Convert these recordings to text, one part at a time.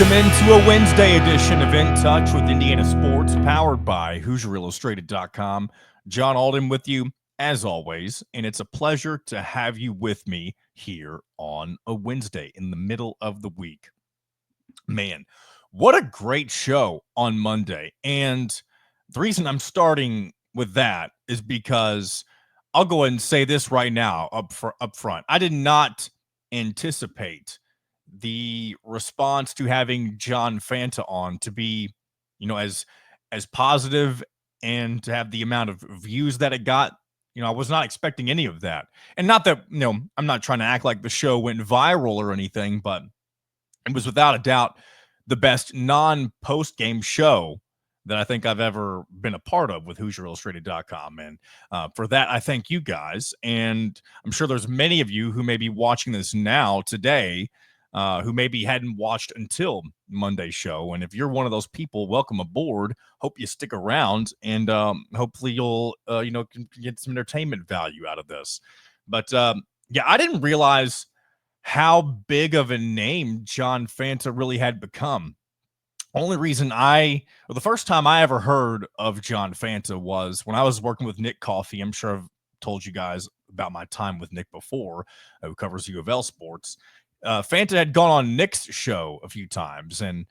Welcome into a Wednesday edition of In Touch with Indiana Sports, powered by HoosierIllustrated.com. John Alden with you, as always, and it's a pleasure to have you with me here on a Wednesday in the middle of the week. Man, what a great show on Monday. And the reason I'm starting with that is because I'll go ahead and say this right now up front. I did not anticipate the response to having John Fanta on to be, as positive and to have the amount of views that it got. I was not expecting any of that. And not that, I'm not trying to act like the show went viral or anything, but it was without a doubt the best non-post game show that I think I've ever been a part of with HoosierIllustrated.com. And for that, I thank you guys. And I'm sure there's many of you who may be watching this now today who maybe hadn't watched until Monday's show. And if you're one of those people, welcome aboard. Hope you stick around, and hopefully you'll, can get some entertainment value out of this. But yeah, I didn't realize how big of a name John Fanta really had become. Only reason the first time I ever heard of John Fanta was when I was working with Nick Coffey. I'm sure I've told you guys about my time with Nick before, who covers U of L sports. Fanta had gone on Nick's show a few times, and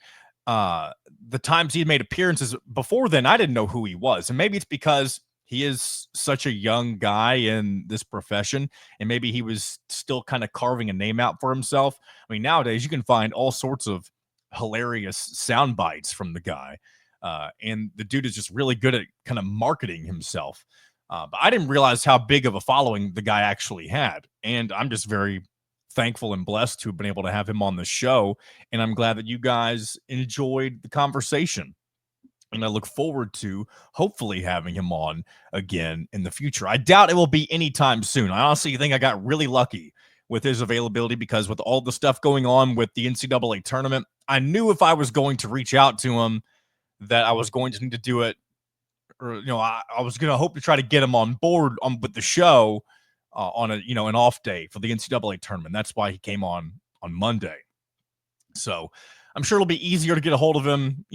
the times he had made appearances before then, I didn't know who he was. And maybe it's because he is such a young guy in this profession, and maybe he was still kind of carving a name out for himself. I mean, nowadays you can find all sorts of hilarious sound bites from the guy, and the dude is just really good at kind of marketing himself. But I didn't realize how big of a following the guy actually had, and I'm just very thankful and blessed to have been able to have him on the show, and I'm glad that you guys enjoyed the conversation. And I look forward to hopefully having him on again in the future. I doubt it will be anytime soon. I honestly think I got really lucky with his availability, because with all the stuff going on with the NCAA tournament, I knew if I was going to reach out to him that I was going to need to do it, or I was going to hope to try to get him on board with the show on an off day for the NCAA tournament. That's why he came on Monday. So I'm sure it'll be easier to get a hold of him,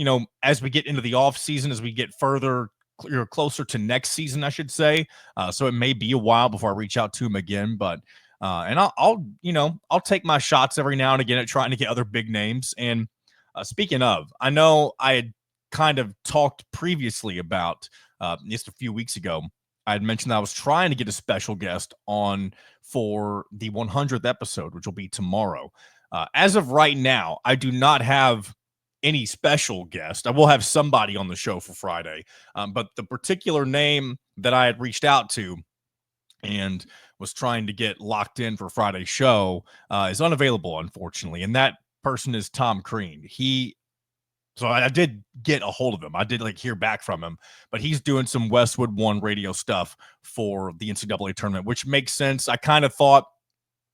as we get into the off season, as we get further, closer to next season, I should say. So it may be a while before I reach out to him again, but and I'll take my shots every now and again at trying to get other big names. And speaking of, I know I had kind of talked previously about just a few weeks ago. I had mentioned that I was trying to get a special guest on for the 100th episode, which will be tomorrow. As of right now, I do not have any special guest. I will have somebody on the show for Friday, but the particular name that I had reached out to and was trying to get locked in for Friday's show is unavailable, unfortunately, and that person is Tom Crean. So I did get a hold of him. I did hear back from him, but he's doing some Westwood One radio stuff for the NCAA tournament, which makes sense. I kind of thought,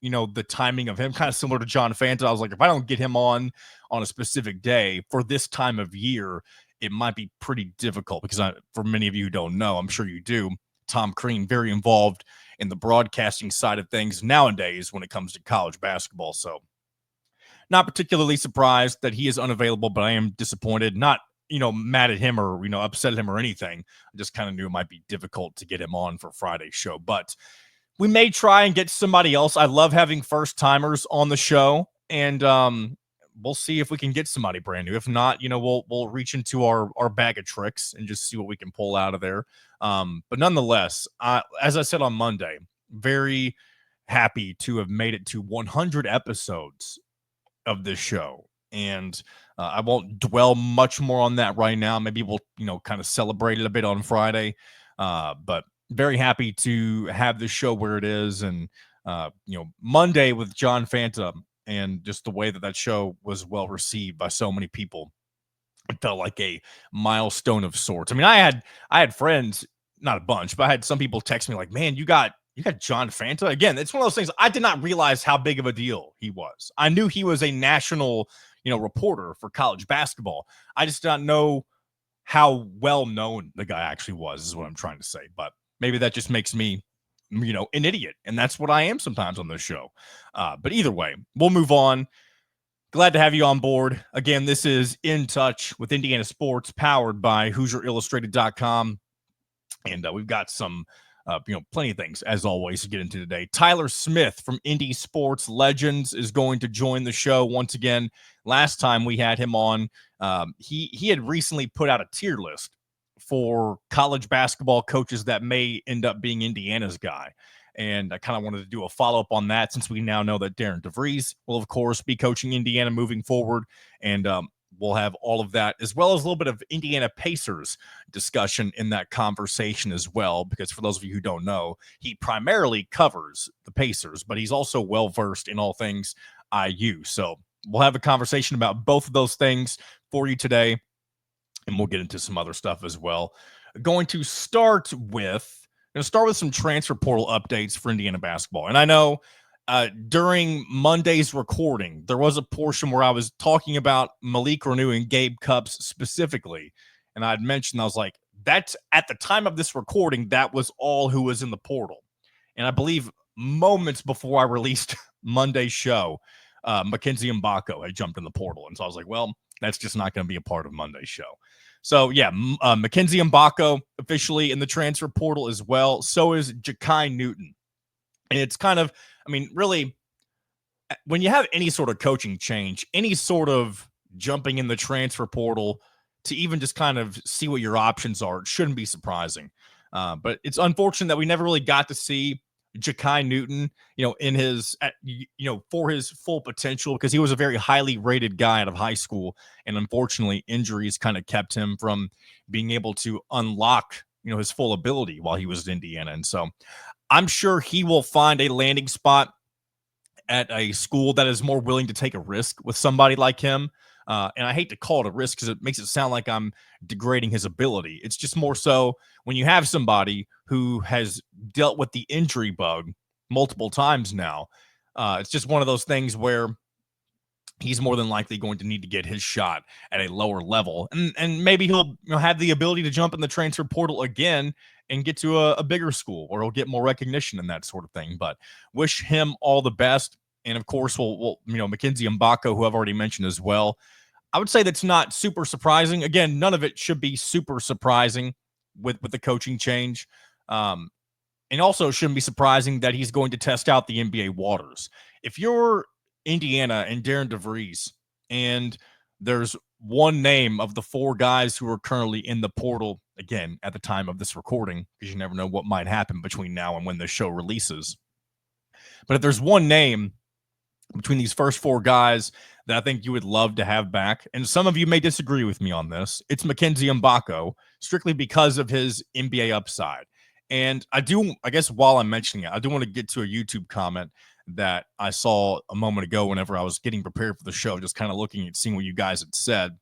the timing of him kind of similar to John Fanta. I was like, if I don't get him on a specific day for this time of year, it might be pretty difficult, because for many of you who don't know, I'm sure you do, Tom Crean, very involved in the broadcasting side of things nowadays when it comes to college basketball. So not particularly surprised that he is unavailable, but I am disappointed. Not, mad at him or, upset at him or anything. I just kind of knew it might be difficult to get him on for Friday's show, but we may try and get somebody else. I love having first timers on the show, and we'll see if we can get somebody brand new. If not, we'll reach into our bag of tricks and just see what we can pull out of there. But nonetheless, as I said on Monday, very happy to have made it to 100 episodes of this show. And I won't dwell much more on that right now. Maybe we'll, kind of celebrate it a bit on Friday. But very happy to have this show where it is. And, Monday with John Fanta, and just the way that show was well received by so many people, it felt like a milestone of sorts. I mean, I had friends, not a bunch, but I had some people text me like, man, you got John Fanta. Again, it's one of those things. I did not realize how big of a deal he was. I knew he was a national, reporter for college basketball. I just did not know how well known the guy actually was, is what I'm trying to say. But maybe that just makes me, an idiot. And that's what I am sometimes on this show. But either way, we'll move on. Glad to have you on board. Again, this is In Touch with Indiana Sports, powered by HoosierIllustrated.com. And we've got some, plenty of things, as always, to get into today. Tyler Smith from Indy Sports Legends is going to join the show once again. Last time we had him on, he had recently put out a tier list for college basketball coaches that may end up being Indiana's guy. And I kind of wanted to do a follow-up on that since we now know that Darian DeVries will, of course, be coaching Indiana moving forward. And we'll have all of that, as well as a little bit of Indiana Pacers discussion in that conversation as well, because for those of you who don't know, he primarily covers the Pacers, but he's also well-versed in all things IU. So we'll have a conversation about both of those things for you today, and we'll get into some other stuff as well. Going to start with some transfer portal updates for Indiana basketball. And I know during Monday's recording, there was a portion where I was talking about Malik Renew and Gabe Cupps specifically. And I'd mentioned, I was like, that's at the time of this recording, that was all who was in the portal. And I believe moments before I released Monday's show, Mackenzie Mbako had jumped in the portal. And so I was like, well, that's just not going to be a part of Monday's show. So, yeah, Mackenzie Mbako officially in the transfer portal as well. So is Ja'Kai Newton. And it's kind of, really, when you have any sort of coaching change, any sort of jumping in the transfer portal to even just kind of see what your options are, it shouldn't be surprising. But it's unfortunate that we never really got to see Ja'Kai Newton, in his, for his full potential, because he was a very highly rated guy out of high school. And unfortunately, injuries kind of kept him from being able to unlock, his full ability while he was in Indiana. And so I'm sure he will find a landing spot at a school that is more willing to take a risk with somebody like him. And I hate to call it a risk because it makes it sound like I'm degrading his ability. It's just more so when you have somebody who has dealt with the injury bug multiple times now, it's just one of those things where he's more than likely going to need to get his shot at a lower level. And maybe he'll have the ability to jump in the transfer portal again and get to a bigger school, or he'll get more recognition and that sort of thing. But wish him all the best. And of course, we'll Mackenzie Mbako, who I've already mentioned as well. I would say that's not super surprising. Again, none of it should be super surprising with the coaching change. And also shouldn't be surprising that he's going to test out the NBA waters. If you're Indiana and Darian DeVries, and there's one name of the four guys who are currently in the portal, again, at the time of this recording, because you never know what might happen between now and when the show releases. But if there's one name between these first four guys that I think you would love to have back, and some of you may disagree with me on this, it's Mackenzie Mbako, strictly because of his NBA upside. And I guess while I'm mentioning it, I do want to get to a YouTube comment that I saw a moment ago whenever I was getting prepared for the show, just kind of looking at seeing what you guys had said.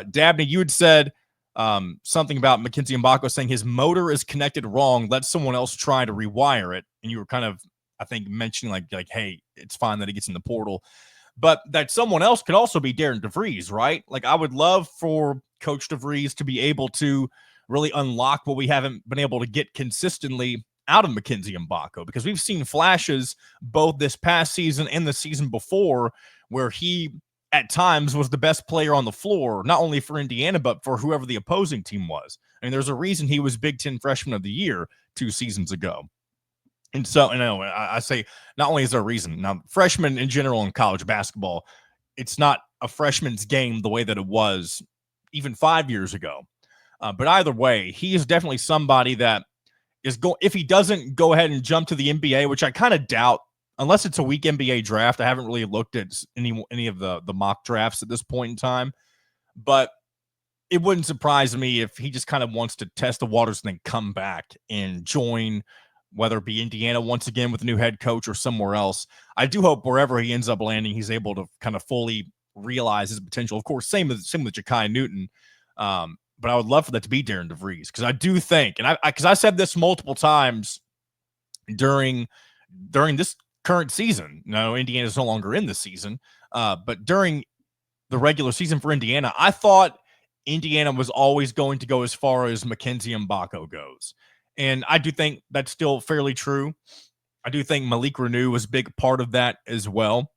Dabney, you had said something about Mackenzie Mbako saying his motor is connected wrong. Let someone else try to rewire it. And you were kind of, I think, mentioning like, hey, it's fine that he gets in the portal. But that someone else could also be Darian DeVries, right? Like, I would love for Coach DeVries to be able to really unlock what we haven't been able to get consistently out of Mackenzie Mbako, because we've seen flashes both this past season and the season before where he at times was the best player on the floor, not only for Indiana, but for whoever the opposing team was. I mean, there's a reason he was Big Ten Freshman of the Year 2 seasons ago. And so, I say, not only is there a reason. Now, freshmen in general in college basketball, it's not a freshman's game the way that it was even 5 years ago. But either way, he is definitely somebody that is if he doesn't go ahead and jump to the NBA, which I kind of doubt, unless it's a weak NBA draft. I haven't really looked at any of the mock drafts at this point in time, but it wouldn't surprise me if he just kind of wants to test the waters and then come back and join, whether it be Indiana once again with a new head coach or somewhere else. I do hope wherever he ends up landing, he's able to kind of fully realize his potential. Of course, same with Ja'Kai Newton. But I would love for that to be Darian DeVries, because I do think, and because I said this multiple times during this current season. No, Indiana is no longer in this season, but during the regular season for Indiana, I thought Indiana was always going to go as far as Mackenzie Mbako goes, and I do think that's still fairly true. I do think Malik Renew was a big part of that as well.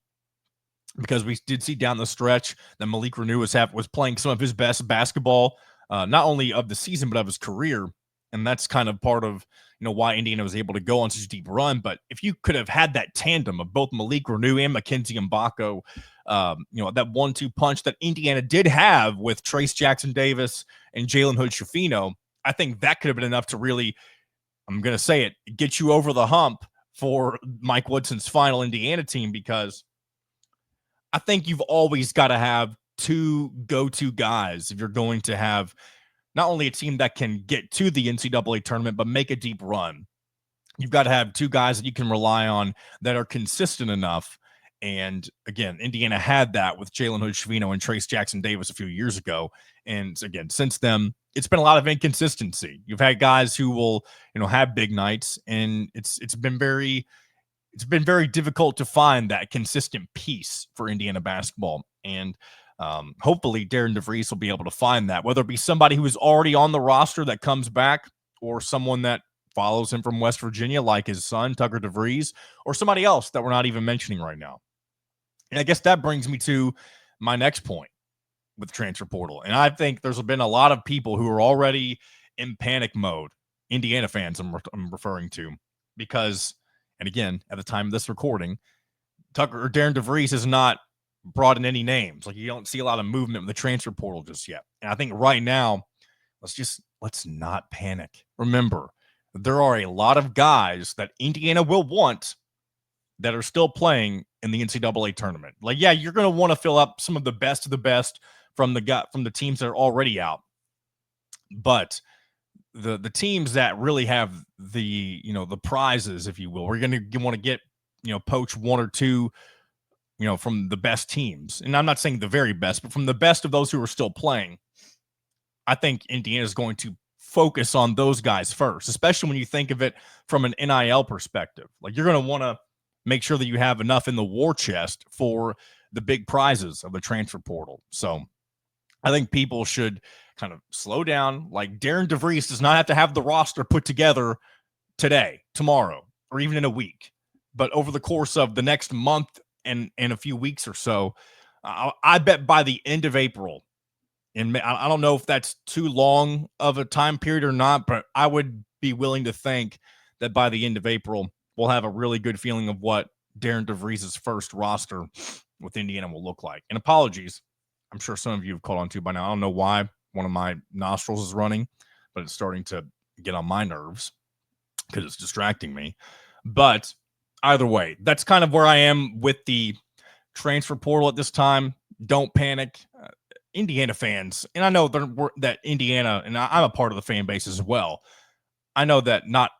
because we did see down the stretch that Malik Renew was playing some of his best basketball, not only of the season but of his career, and that's kind of part of why Indiana was able to go on such a deep run. But if you could have had that tandem of both Malik Renew and Mackenzie Mbako, that 1-2 punch that Indiana did have with Trace Jackson Davis and Jalen Hood-Schifino, I think that could have been enough to really, I'm going to say it, get you over the hump for Mike Woodson's final Indiana team, because I think you've always got to have two go-to guys if you're going to have not only a team that can get to the NCAA tournament, but make a deep run. You've got to have two guys that you can rely on that are consistent enough. And again, Indiana had that with Jalen Hood-Schifino and Trace Jackson Davis a few years ago. And again, since then, it's been a lot of inconsistency. You've had guys who will, have big nights, and it's been very difficult to find that consistent piece for Indiana basketball. And hopefully Darian DeVries will be able to find that, whether it be somebody who is already on the roster that comes back, or someone that follows him from West Virginia, like his son, Tucker DeVries, or somebody else that we're not even mentioning right now. And I guess that brings me to my next point with transfer portal. And I think there's been a lot of people who are already in panic mode, Indiana fans I'm referring to, because, and again, at the time of this recording, Darian DeVries has not brought in any names. Like, you don't see a lot of movement in the transfer portal just yet. And I think right now, let's not panic. Remember, there are a lot of guys that Indiana will want that are still playing in the NCAA tournament. Like, yeah, you're going to want to fill up some of the best from the teams that are already out. But the teams that really have the prizes, if you will, we're going to want to get, poach one or two, from the best teams. And I'm not saying the very best, but from the best of those who are still playing. I think Indiana is going to focus on those guys first, especially when you think of it from an NIL perspective. Like, you're going to want to make sure that you have enough in the war chest for the big prizes of the transfer portal. So I think people should kind of slow down. Like, Darian DeVries does not have to have the roster put together today, tomorrow, or even in a week. But over the course of the next month and a few weeks or so, I bet by the end of April, and I don't know if that's too long of a time period or not, but I would be willing to think that by the end of April, we'll have a really good feeling of what Darian DeVries' first roster with Indiana will look like. And apologies, I'm sure some of you have caught on to by now. I don't know why one of my nostrils is running, but it's starting to get on my nerves because it's distracting me. But either way, that's kind of where I am with the transfer portal at this time. Don't panic. Indiana fans, and I know that Indiana, and I'm a part of the fan base as well. I know that not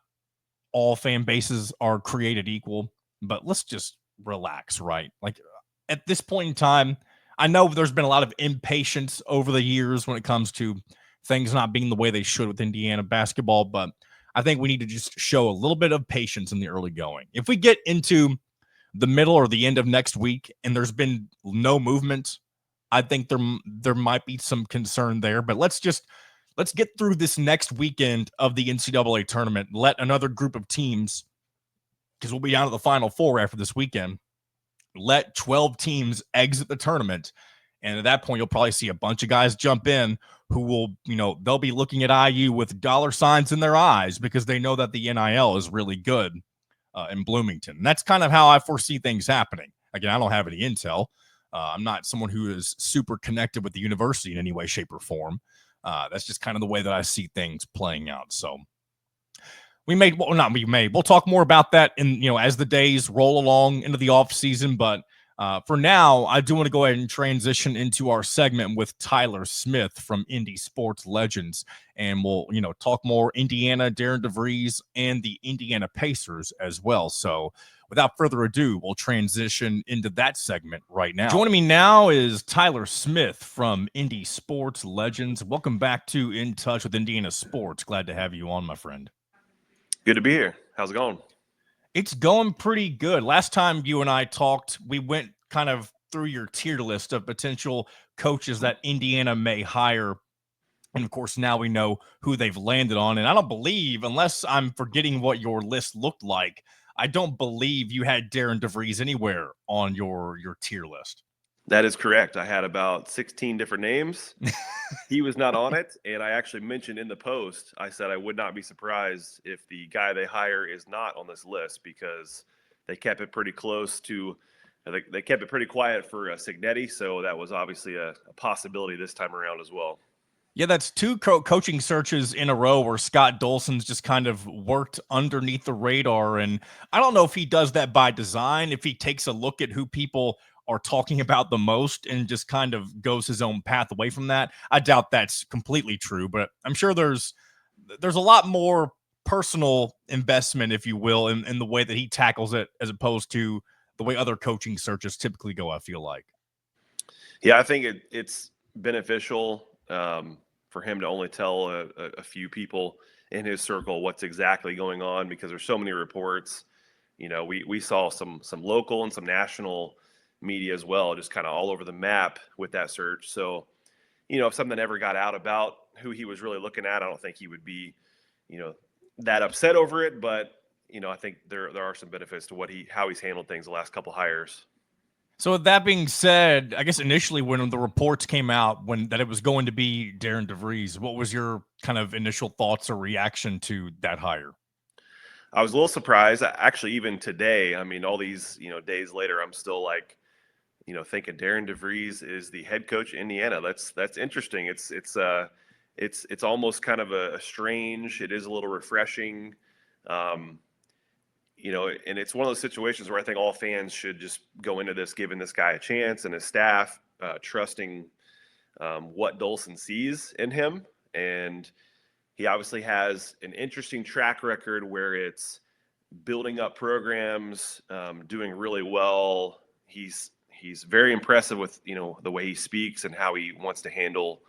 all fan bases are created equal, but let's just relax, right? Like, at this point in time, I know there's been a lot of impatience over the years when it comes to things not being the way they should with Indiana basketball, but I think we need to just show a little bit of patience in the early going. If we get into the middle or the end of next week and there's been no movement, I think there might be some concern there. But let's get through this next weekend of the NCAA tournament. Let another group of teams, because we'll be down to the Final Four after this weekend, let 12 teams exit the tournament. And at that point, you'll probably see a bunch of guys jump in who will, they'll be looking at IU with dollar signs in their eyes because they know that the NIL is really good in Bloomington. And that's kind of how I foresee things happening. Again, I don't have any intel. I'm not someone who is super connected with the university in any way, shape, or form. That's just kind of the way that I see things playing out. So we'll talk more about that as the days roll along into the off season. But for now, I do want to go ahead and transition into our segment with Tyler Smith from Indy Sports Legends. And we'll, talk more Indiana, Darian DeVries, and the Indiana Pacers as well. So without further ado, we'll transition into that segment right now. Joining me now is Tyler Smith from Indy Sports Legends. Welcome back to In Touch with Indiana Sports. Glad to have you on, my friend. Good to be here. How's it going? It's going pretty good. Last time you and I talked, we went kind of through your tier list of potential coaches that Indiana may hire. And of course, now we know who they've landed on. And I don't believe, unless I'm forgetting what your list looked like, I don't believe you had Darian DeVries anywhere on your tier list. That is correct. I had about 16 different names. He was not on it, and I actually mentioned in the post, I said I would not be surprised if the guy they hire is not on this list because they kept it pretty close to they kept it pretty quiet for Signetti, so that was obviously a possibility this time around as well. Yeah, that's two coaching searches in a row where Scott Dolson's just kind of worked underneath the radar. And I don't know if he does that by design, if he takes a look at who people are talking about the most and just kind of goes his own path away from that. I doubt that's completely true, but I'm sure there's a lot more personal investment, if you will, in the way that he tackles it as opposed to the way other coaching searches typically go, I feel like. Yeah, I think it's beneficial for him to only tell a few people in his circle what's exactly going on because there's so many reports. You know, we saw some local and some national media as well, just kind of all over the map with that search. So, you know, if something ever got out about who he was really looking at, I don't think he would be, you know, that upset over it. But you know, I think there are some benefits to how he's handled things the last couple hires. So with that being said, I guess initially when the reports came out that it was going to be Darian DeVries, what was your kind of initial thoughts or reaction to that hire? I was a little surprised, actually, even today. I mean, all these days later, I'm still like, thinking Darian DeVries is the head coach of Indiana. That's interesting. It's almost kind of a strange. It is a little refreshing. Um, and it's one of those situations where I think all fans should just go into this giving this guy a chance and his staff, trusting what Dolson sees in him. And he obviously has an interesting track record where it's building up programs, doing really well. He's very impressive with the way he speaks and how he wants to handle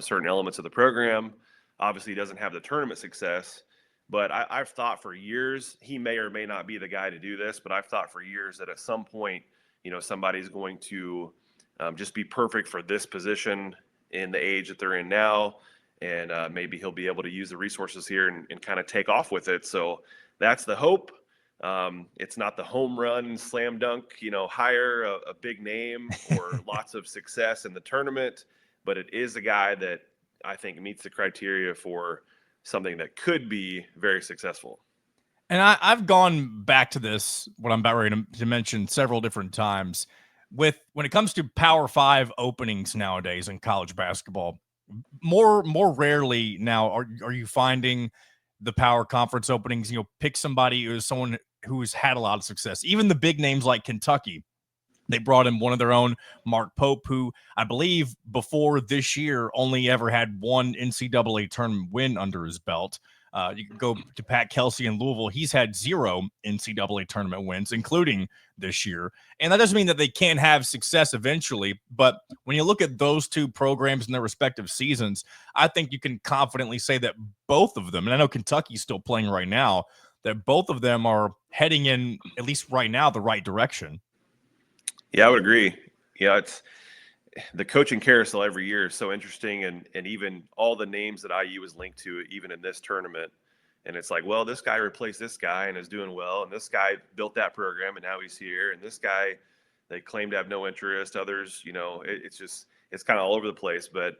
certain elements of the program. Obviously, he doesn't have the tournament success, but I've thought for years he may or may not be the guy to do this. But I've thought for years that at some point, somebody's going to just be perfect for this position in the age that they're in now, and maybe he'll be able to use the resources here and kind of take off with it. So that's the hope. It's not the home run, slam dunk, hire a big name or lots of success in the tournament, but it is a guy that I think meets the criteria for something that could be very successful. And I've gone back to this, what I'm about ready to mention several different times. When it comes to Power 5 openings nowadays in college basketball, more rarely now are you finding the power conference openings, pick somebody who's someone who's had a lot of success. Even the big names like Kentucky, they brought in one of their own, Mark Pope, who I believe before this year only ever had one NCAA tournament win under his belt. You can go to Pat Kelsey in Louisville. He's had 0 NCAA tournament wins, including this year. And that doesn't mean that they can't have success eventually. But when you look at those two programs in their respective seasons, I think you can confidently say that both of them, and I know Kentucky's still playing right now, that both of them are heading in, at least right now, the right direction. Yeah, I would agree. Yeah, it's the coaching carousel every year is so interesting, and even all the names that IU is linked to, even in this tournament. And it's like, well, this guy replaced this guy and is doing well, and this guy built that program and now he's here, and this guy they claim to have no interest. Others, it's kind of all over the place. But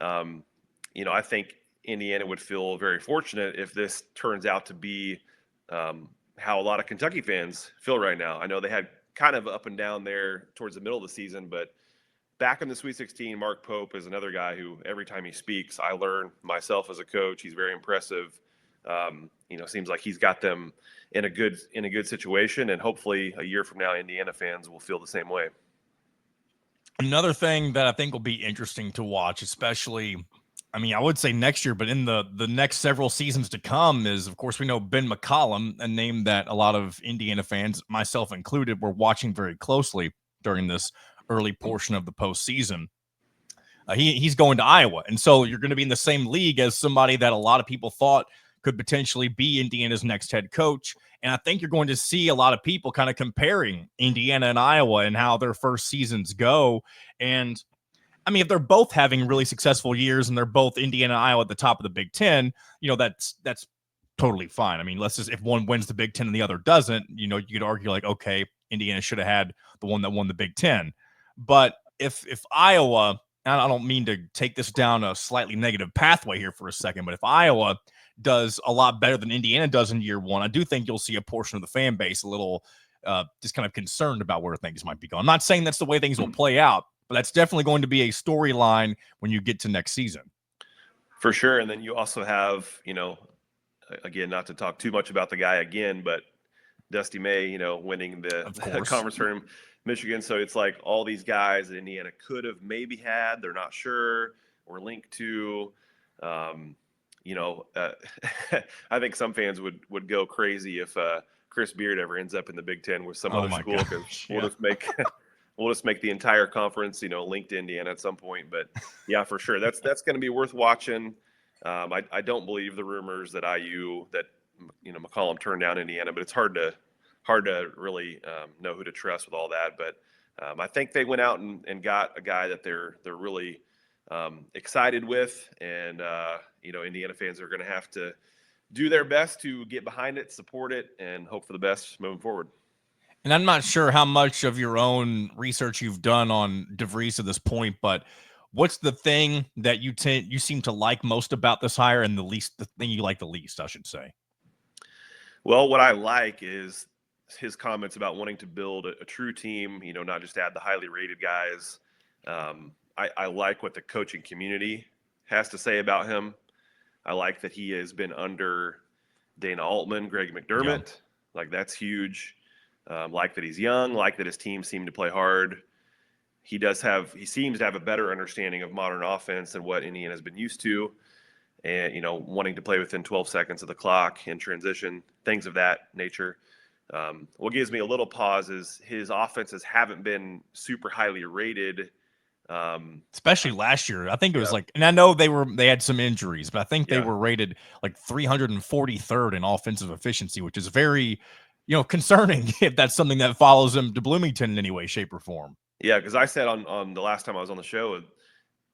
I think Indiana would feel very fortunate if this turns out to be how a lot of Kentucky fans feel right now. I know they had kind of up and down there towards the middle of the season, but back in the Sweet 16, Mark Pope is another guy who every time he speaks, I learn myself as a coach. He's very impressive. Seems like he's got them in a good situation, and hopefully a year from now, Indiana fans will feel the same way. Another thing that I think will be interesting to watch, especially, I mean, I would say next year, but in the next several seasons to come, is, of course, we know Ben McCollum, a name that a lot of Indiana fans, myself included, were watching very closely during this early portion of the postseason. He's going to Iowa, and so you're going to be in the same league as somebody that a lot of people thought could potentially be Indiana's next head coach. And I think you're going to see a lot of people kind of comparing Indiana and Iowa and how their first seasons go. And I mean, if they're both having really successful years and they're both Indiana and Iowa at the top of the Big Ten, that's totally fine. I mean, let's just, if one wins the Big Ten and the other doesn't, you could argue like, okay, Indiana should have had the one that won the Big Ten. But if Iowa, and I don't mean to take this down a slightly negative pathway here for a second, but if Iowa does a lot better than Indiana does in year one, I do think you'll see a portion of the fan base a little just kind of concerned about where things might be going. I'm not saying that's the way things will play out, but that's definitely going to be a storyline when you get to next season. For sure. And then you also have, again, not to talk too much about the guy again, but Dusty May, winning the conference tournament, Michigan. So it's like all these guys that Indiana could have maybe had, they're not sure, or linked to. I think some fans would go crazy if Chris Beard ever ends up in the Big Ten with some other school, because we'll just make the entire conference, linked to Indiana at some point. But yeah, for sure, that's going to be worth watching. I don't believe the rumors that McCollum turned down Indiana, but it's hard to really know who to trust with all that. But I think they went out and got a guy that they're really excited with, and Indiana fans are going to have to do their best to get behind it, support it, and hope for the best moving forward. And I'm not sure how much of your own research you've done on DeVries at this point, but what's the thing that you seem to like most about this hire, and the thing you like the least, I should say? Well, what I like is his comments about wanting to build a true team, not just add the highly rated guys. I like what the coaching community has to say about him. I like that he has been under Dana Altman, Greg McDermott. Yeah. Like, that's huge. Like that he's young, like that his team seemed to play hard. He seems to have a better understanding of modern offense than what Indiana's been used to. And, wanting to play within 12 seconds of the clock in transition, things of that nature. What gives me a little pause is his offenses haven't been super highly rated. Especially last year. I think it was and I know they had some injuries, but I think they were rated like 343rd in offensive efficiency, which is very, concerning if that's something that follows him to Bloomington in any way, shape, or form. Yeah, because I said on the last time I was on the show,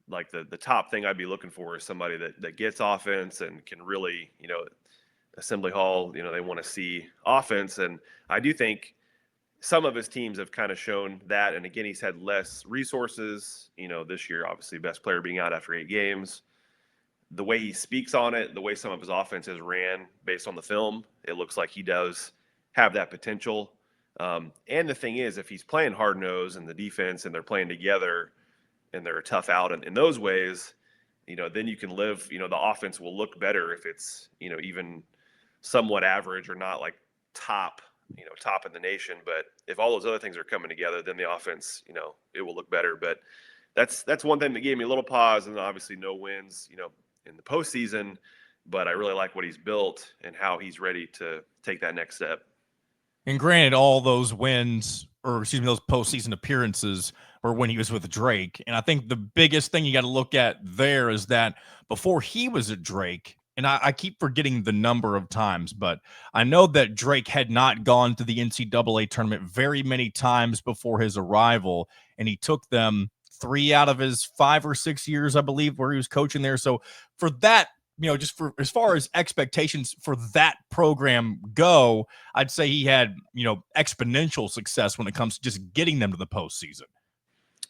like the top thing I'd be looking for is somebody that gets offense and can really, Assembly Hall, they want to see offense. And I do think some of his teams have kind of shown that. And again, he's had less resources, this year, obviously best player being out after 8 games. The way he speaks on it, the way some of his offenses ran based on the film, it looks like he does have that potential. And the thing is, if he's playing hard-nosed and the defense and they're playing together and they're tough out in those ways, then you can live, the offense will look better if it's, even somewhat average or not like top in the nation. But if all those other things are coming together, then the offense, it will look better. But that's one thing that gave me a little pause, and obviously no wins, in the postseason. But I really like what he's built and how he's ready to take that next step. And granted, all those wins, or excuse me, those postseason appearances were when he was with Drake. And I think the biggest thing you got to look at there is that before he was at Drake, and I keep forgetting the number of times, but I know that Drake had not gone to the NCAA tournament very many times before his arrival, and he took them 3 out of his 5 or 6 years, I believe, where he was coaching there. So for that, just for as far as expectations for that program go, I'd say he had, exponential success when it comes to just getting them to the postseason.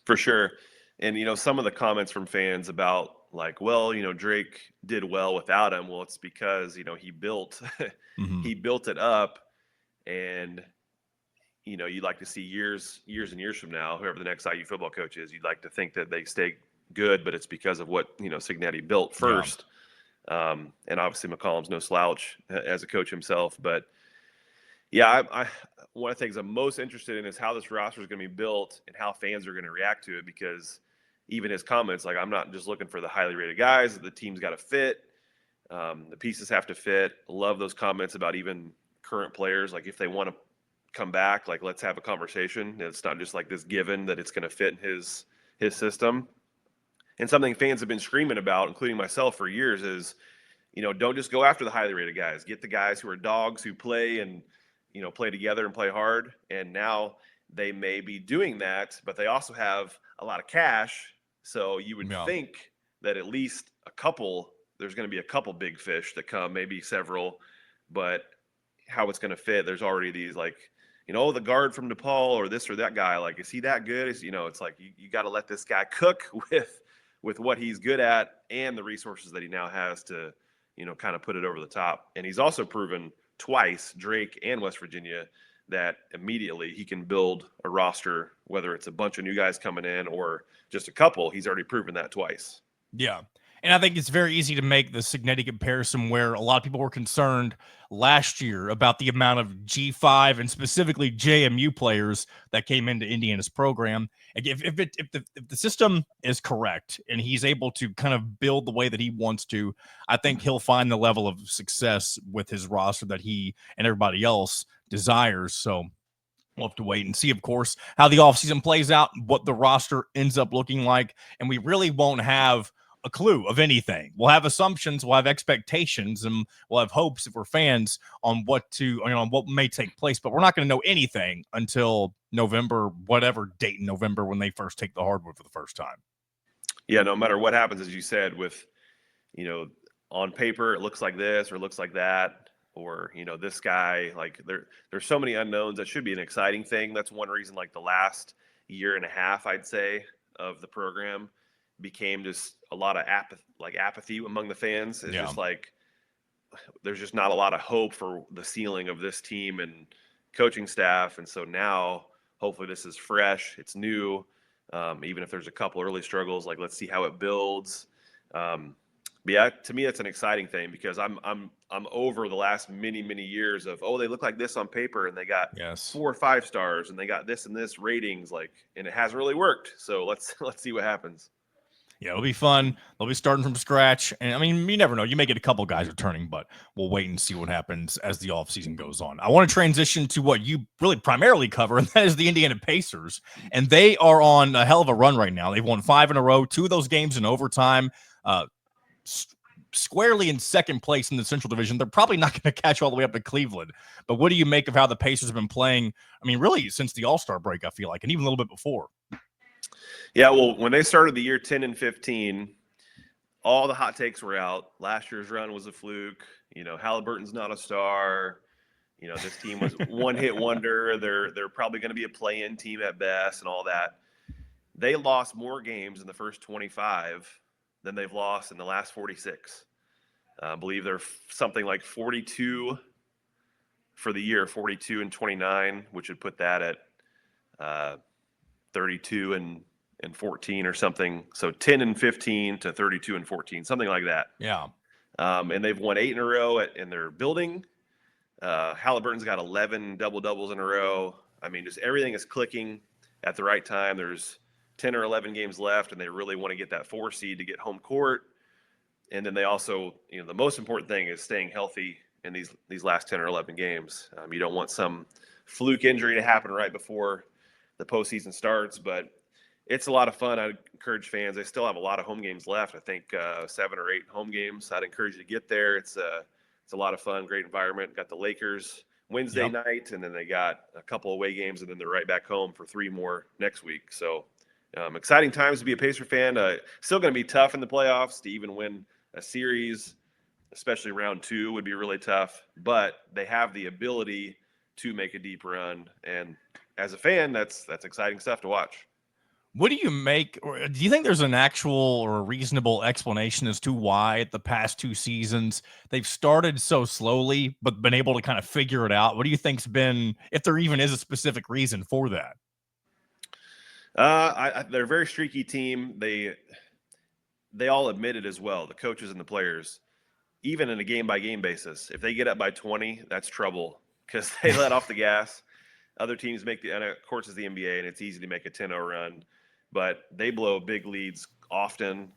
For sure. And, some of the comments from fans about like, well, Drake did well without him. Well, it's because, he built, he built it up. And, you'd like to see years and years from now, whoever the next IU football coach is, you'd like to think that they stay good, but it's because of what, Cignetti built first. Yeah. And obviously McCollum's no slouch as a coach himself. But yeah, I one of the things I'm most interested in is how this roster is going to be built and how fans are going to react to it, because even his comments, like, I'm not just looking for the highly rated guys. The team's got to fit. The pieces have to fit. Love those comments about even current players. Like, if they want to come back, like, let's have a conversation. It's not just like this given that it's going to fit in his system. And something fans have been screaming about, including myself for years, is, don't just go after the highly rated guys. Get the guys who are dogs who play and, play together and play hard. And now they may be doing that, but they also have a lot of cash. So you would think that at least there's going to be a couple big fish that come, maybe several, but how it's going to fit, there's already these, like, the guard from DePaul or this or that guy, like, is he that good? It's like you got to let this guy cook with what he's good at and the resources that he now has to, kind of put it over the top. And he's also proven twice, Drake and West Virginia, that immediately he can build a roster, whether it's a bunch of new guys coming in or just a couple. He's already proven that twice. Yeah. And I think it's very easy to make the Signetti comparison where a lot of people were concerned last year about the amount of G5 and specifically JMU players that came into Indiana's program. If the system is correct and he's able to kind of build the way that he wants to, I think he'll find the level of success with his roster that he and everybody else desires. So we'll have to wait and see, of course, how the offseason plays out, what the roster ends up looking like. And we really won't have a clue of anything. We'll have assumptions, we'll have expectations, and we'll have hopes if we're fans on what may take place. But we're not going to know anything until November, whatever date in November when they first take the hardwood for the first time. Yeah, no matter what happens, as you said, with, on paper, it looks like this or looks like that. Or, this guy, like there's so many unknowns. That should be an exciting thing. That's one reason, like the last year and a half, I'd say, of the program became just a lot of apathy among the fans. It's just like, there's just not a lot of hope for the ceiling of this team and coaching staff. And so now, hopefully this is fresh. It's new. Even if there's a couple early struggles, like, let's see how it builds. But yeah, to me, that's an exciting thing because I'm over the last many years of, they look like this on paper and they got 4 or 5 stars and they got this and this ratings, and it hasn't really worked. So let's see what happens. Yeah, it'll be fun. They'll be starting from scratch. And I mean, you never know. You may get a couple guys returning, but we'll wait and see what happens as the offseason goes on. I want to transition to what you really primarily cover, and that is the Indiana Pacers. And they are on a hell of a run right now. They've won 5 in a row, 2 of those games in overtime. Squarely in second place in the Central Division. They're probably not going to catch all the way up to Cleveland. But what do you make of how the Pacers have been playing? I mean, really since the All-Star break, I feel like, and even a little bit before. Yeah, well, when they started the year 10-15, all the hot takes were out. Last year's run was a fluke. Halliburton's not a star. This team was one-hit wonder. They're probably going to be a play-in team at best and all that. They lost more games in the first 25 than they've lost in the last 46. I believe they're something like 42 for the year, 42-29, which would put that at 32 and 14 or something. So 10-15 to 32-14, something like that. Yeah. And they've won 8 in a row in their building. Halliburton's got 11 double-doubles in a row. I mean, just everything is clicking at the right time. There's 10 or 11 games left, and they really want to get that 4 seed to get home court. And then they also, the most important thing is staying healthy in these last 10 or 11 games. You don't want some fluke injury to happen right before the postseason starts, but it's a lot of fun. I encourage fans. They still have a lot of home games left. I think 7 or 8 home games. I'd encourage you to get there. It's a lot of fun, great environment. Got the Lakers Wednesday night, and then they got a couple away games, and then they're right back home for 3 more next week. So exciting times to be a Pacer fan. Still going to be tough in the playoffs to even win a series, especially round 2 would be really tough. But they have the ability to make a deep run, and as a fan, that's exciting stuff to watch. What do you make, or do you think there's an actual or a reasonable explanation as to why the past 2 seasons they've started so slowly but been able to kind of figure it out? What do you think's been, if there even is a specific reason for that? They're a very streaky team. They all admit it as well, the coaches and the players, even in a game-by-game basis. If they get up by 20, that's trouble because they let off the gas. Other teams and of course, it's the NBA, and it's easy to make a 10-0 run. But they blow big leads often.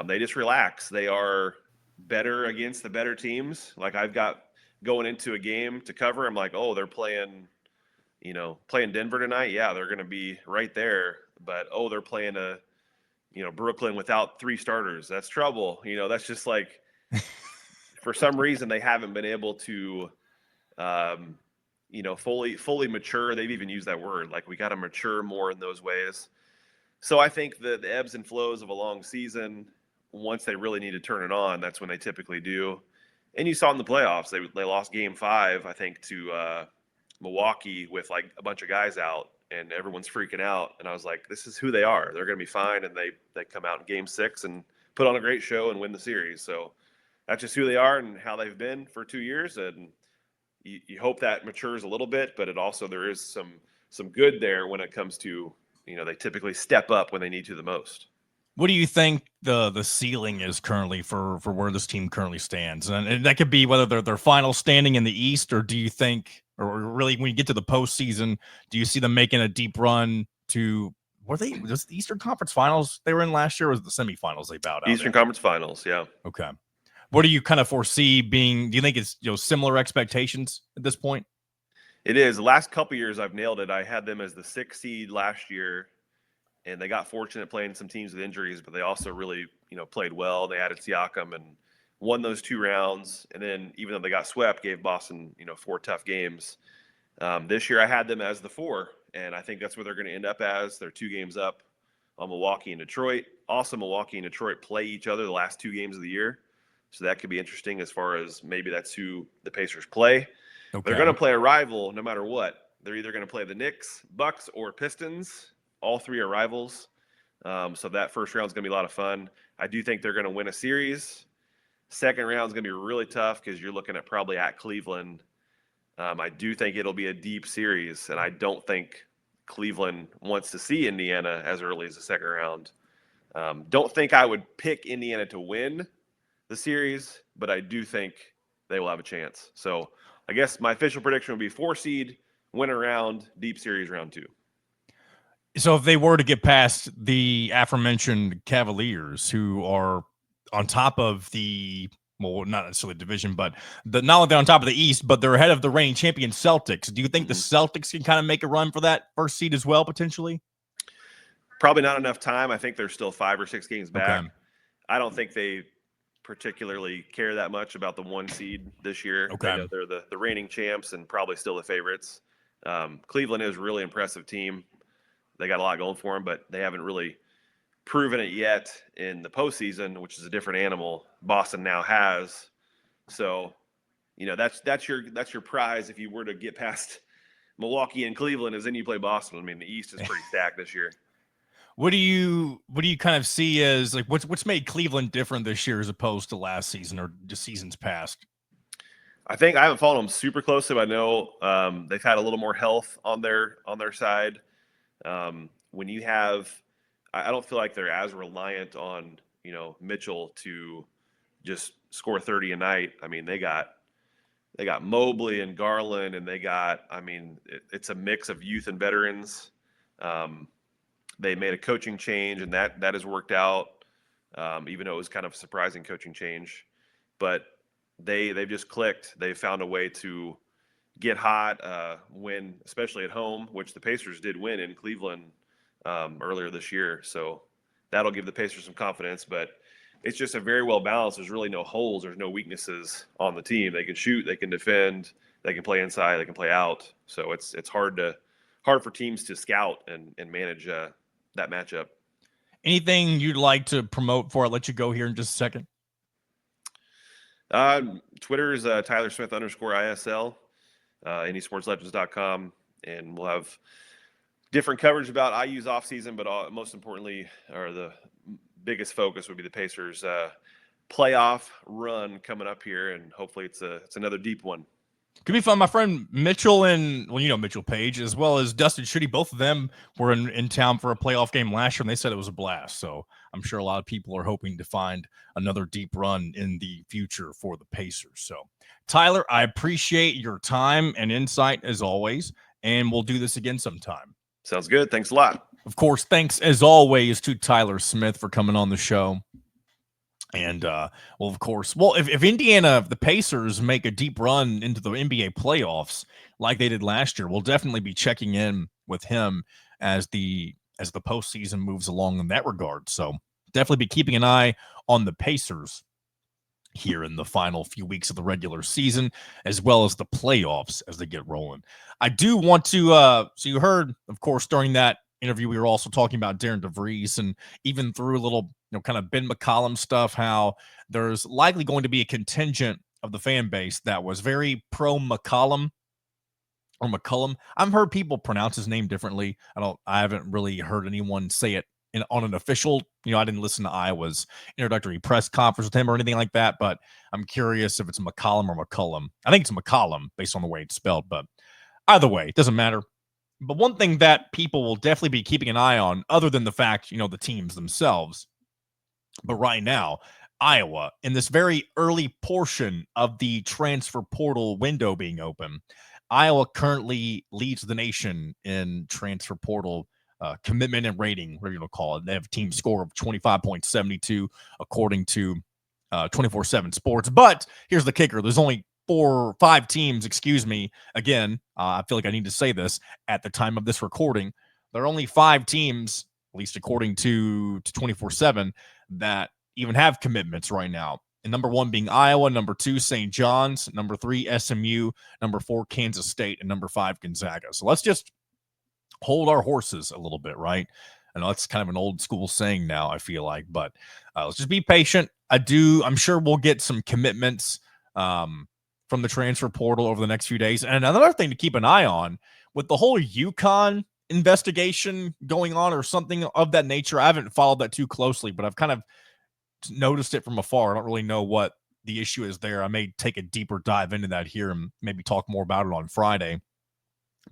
They just relax. They are better against the better teams. Like, I've got going into a game to cover, I'm like, they're playing Denver tonight. Yeah, they're going to be right there. But, they're playing Brooklyn without 3 starters. That's trouble. That's just like, for some reason, they haven't been able to, fully mature. They've even used that word. Like, we got to mature more in those ways. So I think the ebbs and flows of a long season, once they really need to turn it on, that's when they typically do. And you saw in the playoffs, they lost Game 5, I think, to Milwaukee with like a bunch of guys out and everyone's freaking out. And I was like, this is who they are. They're going to be fine. And they come out in game 6 and put on a great show and win the series. So that's just who they are and how they've been for 2 years. And you hope that matures a little bit, but it also, there is some good there when it comes to, they typically step up when they need to the most. What do you think the ceiling is currently for where this team currently stands? And that could be whether they're final standing in the East, or do you think, or really when you get to the postseason, do you see them making a deep run to, was the Eastern Conference Finals they were in last year, or was the semifinals they bowed out? Eastern Conference Finals, yeah. Okay. What do you kind of foresee being, do you think it's, similar expectations at this point? It is. The last couple years I've nailed it. I had them as the 6th seed last year, and they got fortunate playing some teams with injuries, but they also really, played well. They added Siakam and won those 2 rounds. And then even though they got swept, gave Boston, 4 tough games. This year I had them as the 4, and I think that's where they're going to end up as. They're 2 games up on Milwaukee and Detroit. Also, Milwaukee and Detroit play each other the last 2 games of the year. So that could be interesting as far as maybe that's who the Pacers play. Okay. They're going to play a rival no matter what. They're either going to play the Knicks, Bucks, or Pistons. All 3 are rivals. So that first round is going to be a lot of fun. I do think they're going to win a series. Second round is going to be really tough because you're looking at probably at Cleveland. I do think it'll be a deep series, and I don't think Cleveland wants to see Indiana as early as the second round. Don't think I would pick Indiana to win the series, but I do think they will have a chance. So I guess my official prediction would be 4 seed, win a round, deep series round 2. So if they were to get past the aforementioned Cavaliers, who are on top of the, well, not necessarily division, but not only they're on top of the East, but they're ahead of the reigning champion Celtics. Do you think the Celtics can kind of make a run for that first seed as well, potentially? Probably not enough time. I think they're still 5 or 6 games back. Okay. I don't think they particularly care that much about the 1 seed this year. Okay. They know they're the reigning champs and probably still the favorites. Cleveland is a really impressive team. They got a lot going for them, but they haven't really proven it yet in the postseason, which is a different animal. Boston now has. So, that's your prize if you were to get past Milwaukee and Cleveland, is then you play Boston. I mean, the East is pretty stacked this year. What do you kind of see as like what's made Cleveland different this year as opposed to last season or the seasons past? I think I haven't followed them super closely, but I know they've had a little more health on their side. When you have, I don't feel like they're as reliant on, Mitchell to just score 30 a night. I mean, they got Mobley and Garland, and it's a mix of youth and veterans. They made a coaching change, and that has worked out, even though it was kind of a surprising coaching change. But they've just clicked. They've found a way to get hot, win, especially at home, which the Pacers did win in Cleveland earlier this year. So that'll give the Pacers some confidence. But it's just a very well balanced. There's really no holes. There's no weaknesses on the team. They can shoot. They can defend. They can play inside. They can play out. So it's hard for teams to scout and manage that matchup. Anything you'd like to promote before I let you go here in just a second? Twitter is Tyler Smith _ISL, anysportslegends.com, and we'll have different coverage about IU's offseason, but most importantly, or the biggest focus would be the Pacers playoff run coming up here, and hopefully it's another deep one. Could be fun. My friend Mitchell and, Mitchell Page, as well as Dustin Schutte, both of them were in town for a playoff game last year, and they said it was a blast. So I'm sure a lot of people are hoping to find another deep run in the future for the Pacers. So, Tyler, I appreciate your time and insight as always, and we'll do this again sometime. Sounds good. Thanks a lot. Of course, thanks as always to Tyler Smith for coming on the show. And, if Indiana, the Pacers make a deep run into the NBA playoffs like they did last year, we'll definitely be checking in with him as the postseason moves along in that regard. So definitely be keeping an eye on the Pacers here in the final few weeks of the regular season, as well as the playoffs as they get rolling. I do want to, so you heard, of course, during that interview, we were also talking about Darian DeVries, and even through a little, kind of Ben McCollum stuff, how there's likely going to be a contingent of the fan base that was very pro McCollum or McCullum. I've heard people pronounce his name differently. I haven't really heard anyone say it on an official, I didn't listen to Iowa's introductory press conference with him or anything like that, but I'm curious if it's McCollum or McCullum. I think it's McCollum based on the way it's spelled, but either way, it doesn't matter. But one thing that people will definitely be keeping an eye on, other than the fact, the teams themselves, but right now, Iowa, in this very early portion of the transfer portal window being open, Iowa currently leads the nation in transfer portal commitment and rating, whatever you want to call it. They have a team score of 25.72, according to 24/7 Sports. But here's the kicker. There's only 5 teams, excuse me. Again, I feel like I need to say this at the time of this recording. There are only 5 teams, at least according to 24/7, that even have commitments right now. And number 1 being Iowa, number 2, St. John's, number 3, SMU, number 4, Kansas State, and number 5, Gonzaga. So let's just hold our horses a little bit, right? I know that's kind of an old school saying now, I feel like, but let's just be patient. I'm sure we'll get some commitments from the transfer portal over the next few days. And another thing to keep an eye on with the whole UConn investigation going on or something of that nature. I haven't followed that too closely, but I've kind of noticed it from afar. I don't really know what the issue is there. I may take a deeper dive into that here and maybe talk more about it on Friday.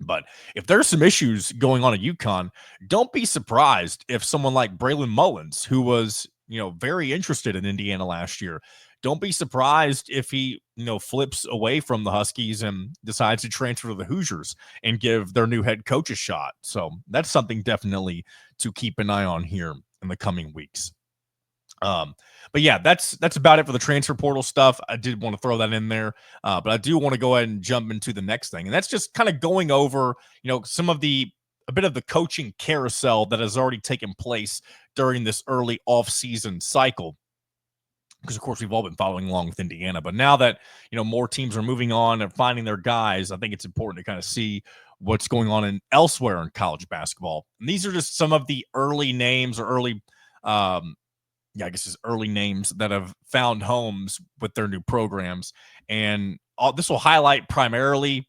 But if there's some issues going on at UConn, don't be surprised if someone like Braylon Mullins, who was, very interested in Indiana last year, don't be surprised if he, flips away from the Huskies and decides to transfer to the Hoosiers and give their new head coach a shot. So that's something definitely to keep an eye on here in the coming weeks. But yeah, that's about it for the transfer portal stuff. I did want to throw that in there, but I do want to go ahead and jump into the next thing, and that's just kind of going over, a bit of the coaching carousel that has already taken place during this early off-season cycle. Because of course we've all been following along with Indiana, but now that more teams are moving on and finding their guys, I think it's important to kind of see what's going on elsewhere in college basketball. And these are just some of the early names or early I guess it's early names that have found homes with their new programs. And this will highlight primarily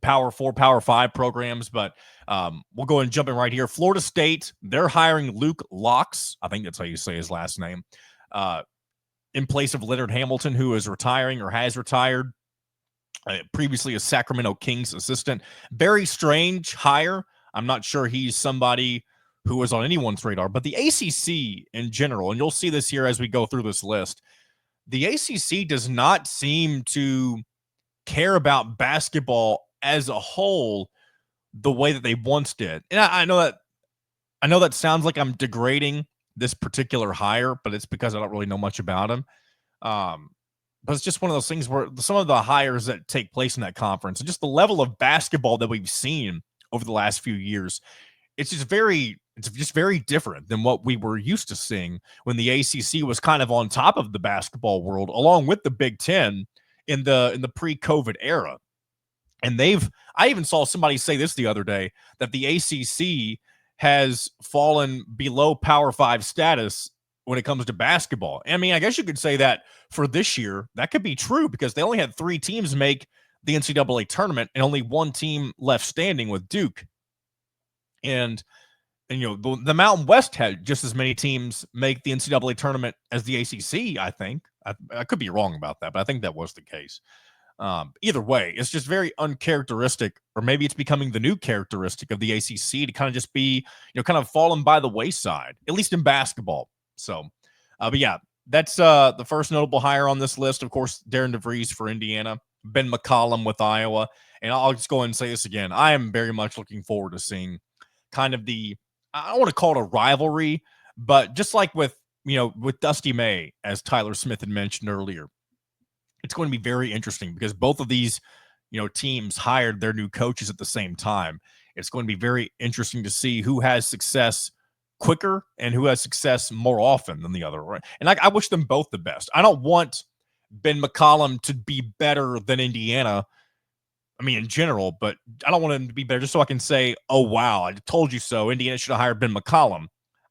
Power 4, Power 5 programs, but we'll go and jump in right here. Florida State, they're hiring Luke Locks. I think that's how you say his last name. In place of Leonard Hamilton, who is retiring or has retired. Previously a Sacramento Kings assistant. Very strange hire. I'm not sure he's somebody who was on anyone's radar, but the ACC in general, and you'll see this here as we go through this list, the ACC does not seem to care about basketball as a whole the way that they once did. And I know that sounds like I'm degrading this particular hire, but it's because I don't really know much about him. But it's just one of those things where some of the hires that take place in that conference and just the level of basketball that we've seen over the last few years, it's just very different than what we were used to seeing when the ACC was kind of on top of the basketball world, along with the Big Ten in the pre-COVID era. And I even saw somebody say this the other day, that the ACC has fallen below Power 5 status when it comes to basketball. I mean, I guess you could say that for this year, that could be true because they only had 3 teams make the NCAA tournament and only 1 team left standing with Duke. And the Mountain West had just as many teams make the NCAA tournament as the ACC, I think. I could be wrong about that, but I think that was the case. Either way, it's just very uncharacteristic, or maybe it's becoming the new characteristic of the ACC to kind of just be, kind of fallen by the wayside, at least in basketball. So, but yeah, that's the first notable hire on this list. Of course, Darian DeVries for Indiana, Ben McCollum with Iowa. And I'll just go ahead and say this again. I am very much looking forward to seeing kind of I don't want to call it a rivalry, but just like with Dusty May, as Tyler Smith had mentioned earlier, it's going to be very interesting because both of these, teams hired their new coaches at the same time. It's going to be very interesting to see who has success quicker and who has success more often than the other. Right? And I wish them both the best. I don't want Ben McCollum to be better than Indiana, I mean, in general, but I don't want him to be better just so I can say, oh, wow, I told you so. Indiana should have hired Ben McCollum.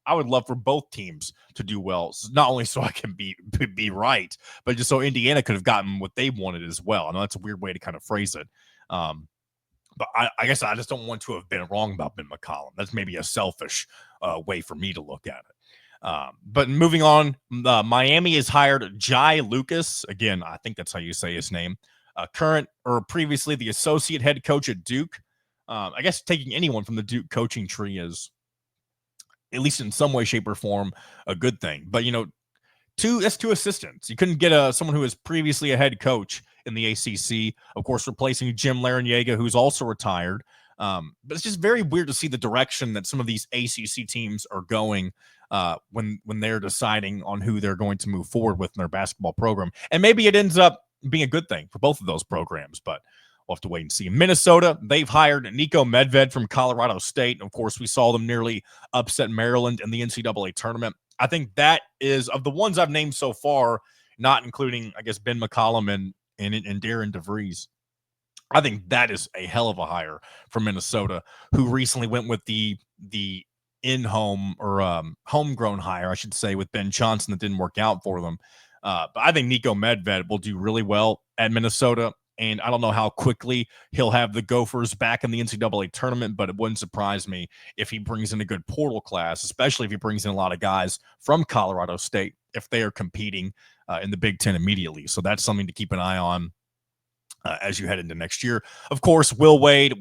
I would love for both teams to do well, not only so I can be right, but just so Indiana could have gotten what they wanted as well. I know that's a weird way to kind of phrase it. But I guess I just don't want to have been wrong about Ben McCollum. That's maybe a selfish way for me to look at it. But moving on, Miami has hired Jai Lucas. Again, I think that's how you say his name. Current or previously the associate head coach at Duke. I guess taking anyone from the Duke coaching tree is, at least in some way, shape, or form, a good thing. But, that's two assistants. You couldn't get someone who was previously a head coach in the ACC, of course, replacing Jim Larrañaga, who's also retired. But it's just very weird to see the direction that some of these ACC teams are going when they're deciding on who they're going to move forward with in their basketball program. And maybe it ends up being a good thing for both of those programs, but we'll have to wait and see. Minnesota, they've hired Nico Medved from Colorado State. And of course, we saw them nearly upset Maryland in the NCAA tournament. I think that is, of the ones I've named so far, not including, I guess, Ben McCollum and Darian DeVries, I think that is a hell of a hire for Minnesota, who recently went with the in-home or homegrown hire, I should say, with Ben Johnson that didn't work out for them. But I think Nico Medved will do really well at Minnesota. And I don't know how quickly he'll have the Gophers back in the NCAA tournament, but it wouldn't surprise me if he brings in a good portal class, especially if he brings in a lot of guys from Colorado State, if they are competing in the Big Ten immediately. So that's something to keep an eye on as you head into next year. Of course, Will Wade,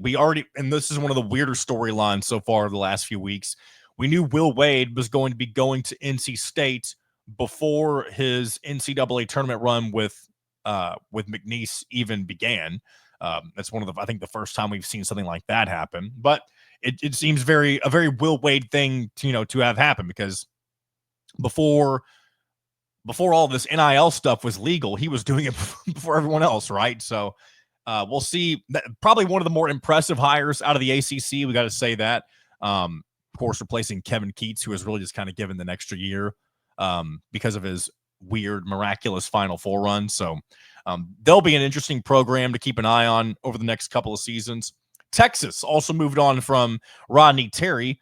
and this is one of the weirder storylines so far the last few weeks, we knew Will Wade was going to be going to NC State before his NCAA tournament run with McNeese even began. That's I think the first time we've seen something like that happen. But it seems a very Will Wade thing to have happened, because before all this NIL stuff was legal, he was doing it before everyone else, right? So we'll see. Probably one of the more impressive hires out of the ACC. We got to say that. Of course, replacing Kevin Keats, who was really just kind of given an extra year because of his weird, miraculous Final Four run. So they'll be an interesting program to keep an eye on over the next couple of seasons. Texas also moved on from Rodney Terry,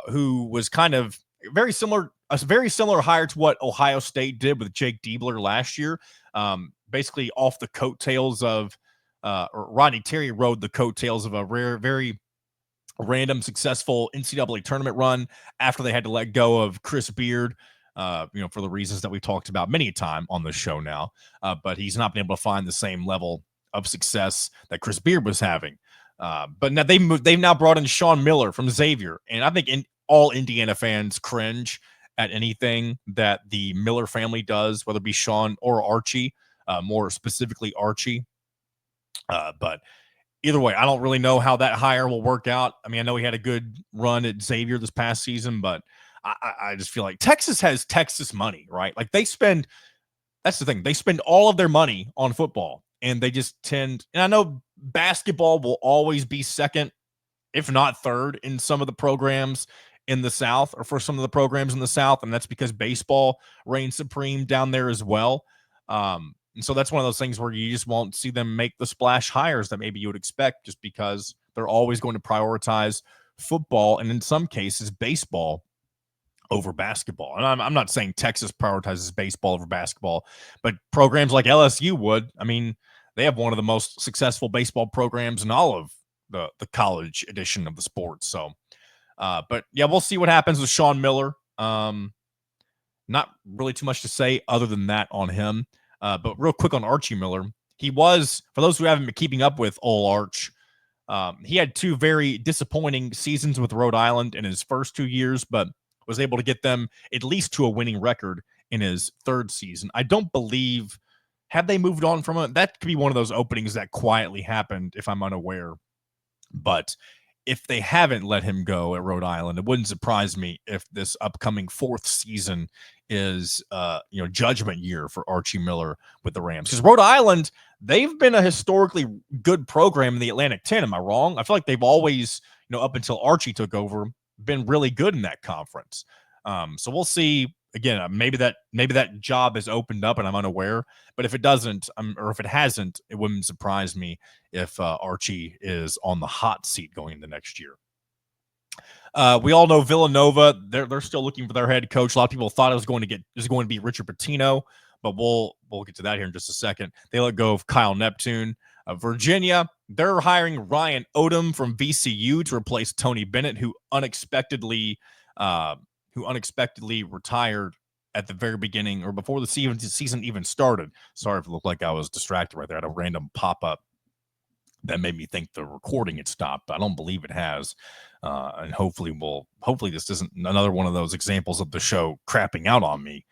who was kind of a very similar hire to what Ohio State did with Jake Diebler last year. Basically off the coattails of Rodney Terry rode the coattails of a very random successful NCAA tournament run after they had to let go of Chris Beard, for the reasons that we've talked about many a time on this show now. But he's not been able to find the same level of success that Chris Beard was having. But now they've now brought in Sean Miller from Xavier. And I think all Indiana fans cringe at anything that the Miller family does, whether it be Sean or Archie, more specifically Archie. But either way, I don't really know how that hire will work out. I mean, I know he had a good run at Xavier this past season, but I just feel like Texas has Texas money, right? Like that's the thing. They spend all of their money on football, and they just and I know basketball will always be second, if not third, in some of the programs in the South, or for some of the programs in the South. And that's because baseball reigns supreme down there as well. And so that's one of those things where you just won't see them make the splash hires that maybe you would expect, just because they're always going to prioritize football, and in some cases baseball, over basketball. And I'm not saying Texas prioritizes baseball over basketball, but programs like LSU would. I mean, they have one of the most successful baseball programs in all of the college edition of the sport. So, but yeah, we'll see what happens with Sean Miller. Not really too much to say other than that on him. But real quick on Archie Miller, he was, for those who haven't been keeping up with Ole Arch, he had two very disappointing seasons with Rhode Island in his first 2 years, but was able to get them at least to a winning record in his third season. I don't believe, have they moved on from it? That could be one of those openings that quietly happened if I'm unaware. But if they haven't let him go at Rhode Island, it wouldn't surprise me if this upcoming fourth season is judgment year for Archie Miller with the Rams. Because Rhode Island, they've been a historically good program in the Atlantic 10. Am I wrong? I feel like they've always, up until Archie took over, been really good in that conference. So we'll see. Again, maybe that job has opened up and I'm unaware. But if it doesn't, or if it hasn't, it wouldn't surprise me if Archie is on the hot seat going into next year. We all know Villanova. They're still looking for their head coach. A lot of people thought it was going to be Richard Pitino, but we'll get to that here in just a second. They let go of Kyle Neptune. Virginia, they're hiring Ryan Odom from VCU to replace Tony Bennett, who unexpectedly retired at the very beginning or before the season even started. Sorry if it looked like I was distracted right there. I had a random pop-up that made me think the recording had stopped, but I don't believe it has. And hopefully this isn't another one of those examples of the show crapping out on me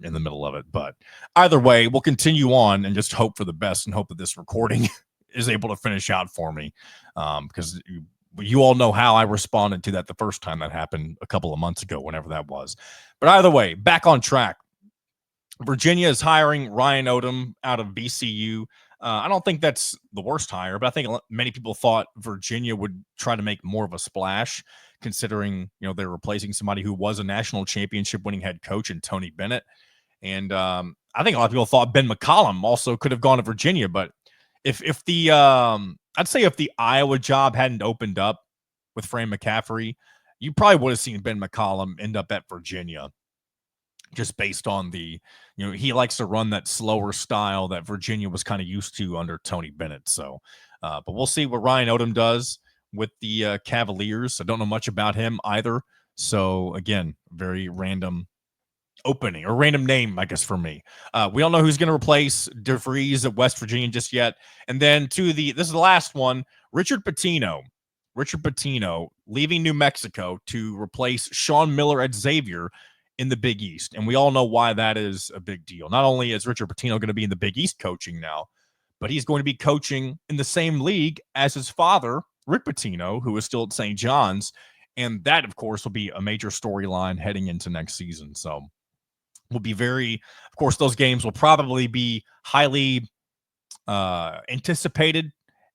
in the middle of it. But either way, we'll continue on and just hope for the best and hope that this recording is able to finish out for me. Because you all know how I responded to that the first time that happened a couple of months ago, whenever that was. But either way, back on track. Virginia is hiring Ryan Odom out of VCU. I don't think that's the worst hire, but I think many people thought Virginia would try to make more of a splash, considering they're replacing somebody who was a national championship winning head coach in Tony Bennett. And I think a lot of people thought Ben McCollum also could have gone to Virginia, but if the I'd say if the Iowa job hadn't opened up with Fran McCaffrey, you probably would have seen Ben McCollum end up at Virginia. Just based on he likes to run that slower style that Virginia was kind of used to under Tony Bennett. So, but we'll see what Ryan Odom does with the Cavaliers. I don't know much about him either. So again, very random opening or random name, I guess, for me. We don't know who's going to replace DeVries at West Virginia just yet. And then this is the last one, Richard Pitino leaving New Mexico to replace Sean Miller at Xavier in the Big East. And we all know why that is a big deal. Not only is Richard Pitino going to be in the Big East coaching now, but he's going to be coaching in the same league as his father, Rick Pitino, who is still at St. John's. And that, of course, will be a major storyline heading into next season. So will be of course, those games will probably be highly anticipated.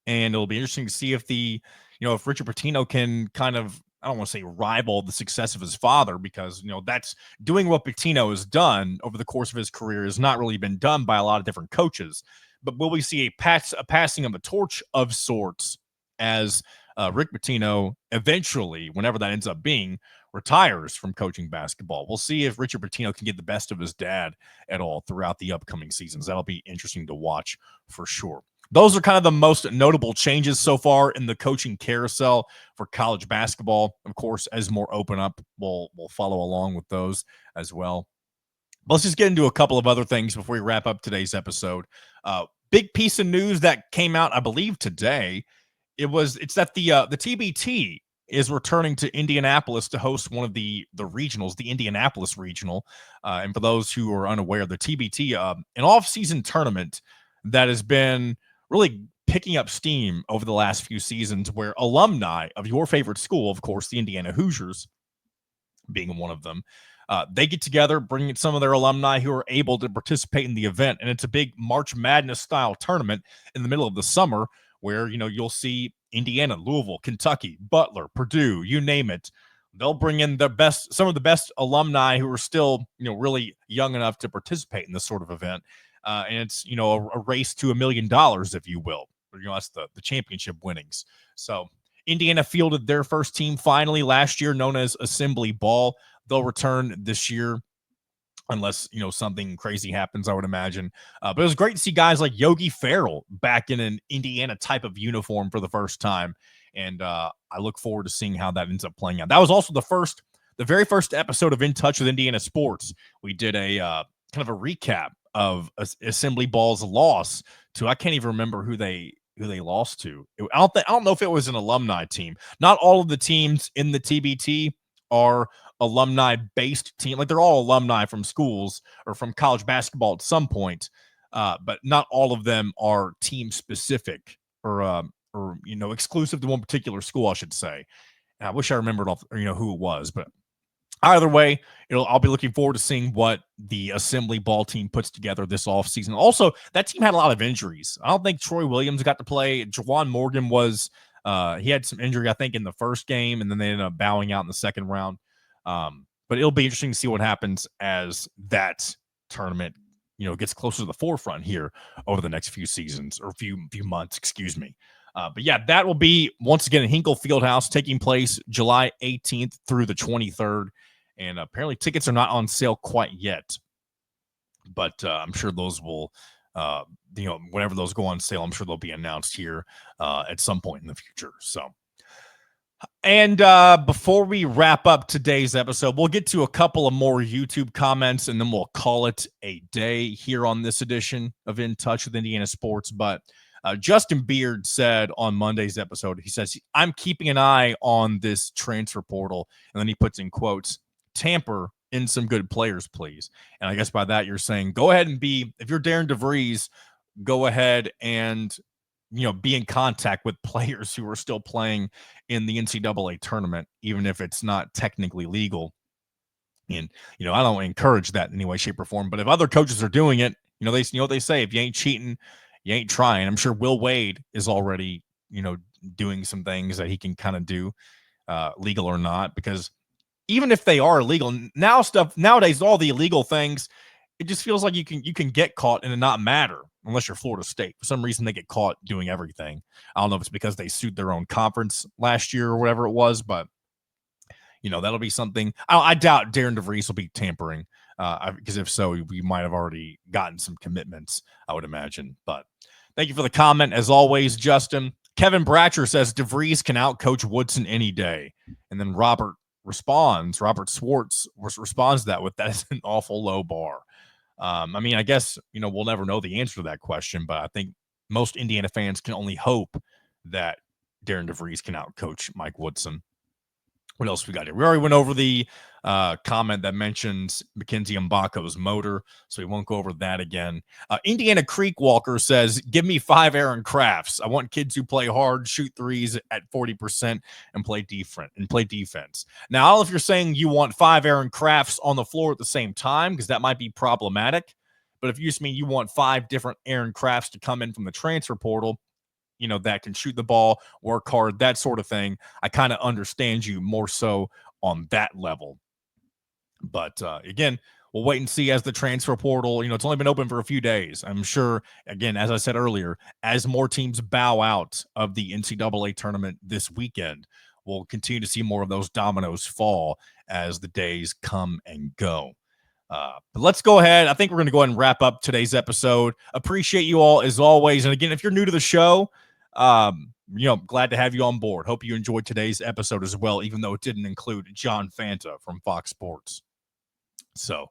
And it'll be interesting to see if if Richard Pitino can kind of, I don't want to say rival the success of his father, because, that's doing what Pitino has done over the course of his career has not really been done by a lot of different coaches. But will we see a passing of a torch of sorts as Rick Pitino eventually, whenever that ends up being, retires from coaching basketball? We'll see if Richard Pitino can get the best of his dad at all throughout the upcoming seasons. That'll be interesting to watch for sure. Those are kind of the most notable changes so far in the coaching carousel for college basketball. Of course, as more open up, we'll follow along with those as well. But let's just get into a couple of other things before we wrap up today's episode. Big piece of news that came out, I believe, today. It's that the TBT is returning to Indianapolis to host one of the regionals, the Indianapolis Regional. And for those who are unaware, the TBT, an off-season tournament that has been really picking up steam over the last few seasons, where alumni of your favorite school, of course, the Indiana Hoosiers being one of them, they get together, bring in some of their alumni who are able to participate in the event. And it's a big March Madness style tournament in the middle of the summer where, you'll see Indiana, Louisville, Kentucky, Butler, Purdue, you name it. They'll bring in some of the best alumni who are still, really young enough to participate in this sort of event. And it's, a race to $1 million, if you will. That's the championship winnings. So Indiana fielded their first team finally last year, known as Assembly Ball. They'll return this year unless, something crazy happens, I would imagine. But it was great to see guys like Yogi Ferrell back in an Indiana type of uniform for the first time. And I look forward to seeing how that ends up playing out. That was also the very first episode of In Touch with Indiana Sports. We did a kind of a recap of Assembly Ball's loss to, I can't even remember who they lost to. I don't know if it was an alumni team. Not all of the teams in the TBT are alumni-based team. Like, they're all alumni from schools or from college basketball at some point, but not all of them are team-specific or exclusive to one particular school, I should say. And I wish I remembered who it was, but either way, I'll be looking forward to seeing what the Assembly Ball team puts together this offseason. Also, that team had a lot of injuries. I don't think Troy Williams got to play. Jawan Morgan he had some injury, I think, in the first game, and then they ended up bowing out in the second round. But it'll be interesting to see what happens as that tournament, gets closer to the forefront here over the next few seasons or few months, excuse me. But yeah, that will be once again in Hinkle Fieldhouse, taking place July 18th through the 23rd. And apparently tickets are not on sale quite yet, but I'm sure those will whenever those go on sale, I'm sure they'll be announced here at some point in the future. So. And before we wrap up today's episode, we'll get to a couple of more YouTube comments, and then we'll call it a day here on this edition of In Touch with Indiana Sports. But Justin Beard said on Monday's episode, he says, I'm keeping an eye on this transfer portal. And then he puts in quotes, tamper in some good players, please. And I guess by that you're saying, go ahead and if you're Darian DeVries, go ahead and be in contact with players who are still playing in the NCAA tournament, even if it's not technically legal. And, I don't encourage that in any way, shape, or form. But if other coaches are doing it, what they say, if you ain't cheating, you ain't trying. I'm sure Will Wade is already, doing some things that he can kind of do, legal or not, because even if they are illegal nowadays, all the illegal things, it just feels like you can get caught and it not matter unless you're Florida State. For some reason, they get caught doing everything. I don't know if it's because they sued their own conference last year or whatever it was, but that'll be something. I doubt Darian DeVries will be tampering, because if so, we might have already gotten some commitments, I would imagine. But thank you for the comment, as always, Justin. Kevin Bratcher says DeVries can outcoach Woodson any day, and then Robert Swartz responds to that with, that is an awful low bar. I guess, we'll never know the answer to that question, but I think most Indiana fans can only hope that Darian DeVries can outcoach Mike Woodson. What else we got here? We already went over the comment that mentions Mackenzie Mbako's motor, so we won't go over that again. Indiana Creek Walker says, give me 5 Aaron Crafts. I want kids who play hard, shoot threes at 40%, and play defense. Now, I don't know if you're saying you want 5 Aaron Crafts on the floor at the same time, because that might be problematic. But if you just mean you want 5 different Aaron Crafts to come in from the transfer portal, that can shoot the ball, work hard, that sort of thing, I kind of understand you more so on that level. But again, we'll wait and see as the transfer portal, it's only been open for a few days. I'm sure, again, as I said earlier, as more teams bow out of the NCAA tournament this weekend, we'll continue to see more of those dominoes fall as the days come and go. But let's go ahead. I think we're going to go ahead and wrap up today's episode. Appreciate you all as always. And again, if you're new to the show, glad to have you on board. Hope you enjoyed today's episode as well, even though it didn't include John Fanta from Fox Sports. So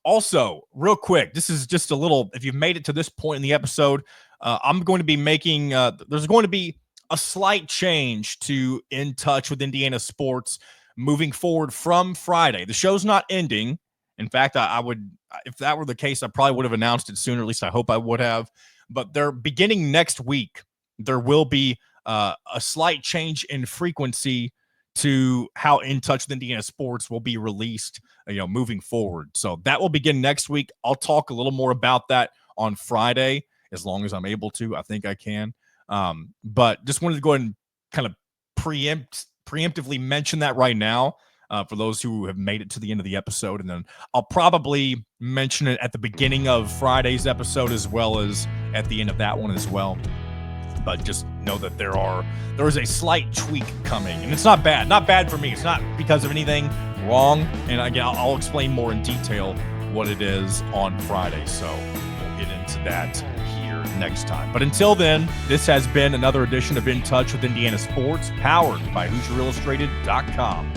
also real quick, this is just a little, if you've made it to this point in the episode, I'm going to be making, there's going to be a slight change to In Touch with Indiana Sports moving forward from Friday. The show's not ending. In fact, I would, if that were the case, I probably would have announced it sooner. At least I hope I would have. But they're beginning next week. There will be a slight change in frequency to how In Touch with Indiana Sports will be released, moving forward. So that will begin next week. I'll talk a little more about that on Friday, as long as I'm able to. I think I can. But just wanted to go ahead and kind of preemptively mention that right now. For those who have made it to the end of the episode. And then I'll probably mention it at the beginning of Friday's episode, as well as at the end of that one as well. But just know that there is a slight tweak coming, and it's not bad for me. It's not because of anything wrong. And again, I'll explain more in detail what it is on Friday. So we'll get into that here next time. But until then, this has been another edition of In Touch with Indiana Sports, powered by HoosierIllustrated.com.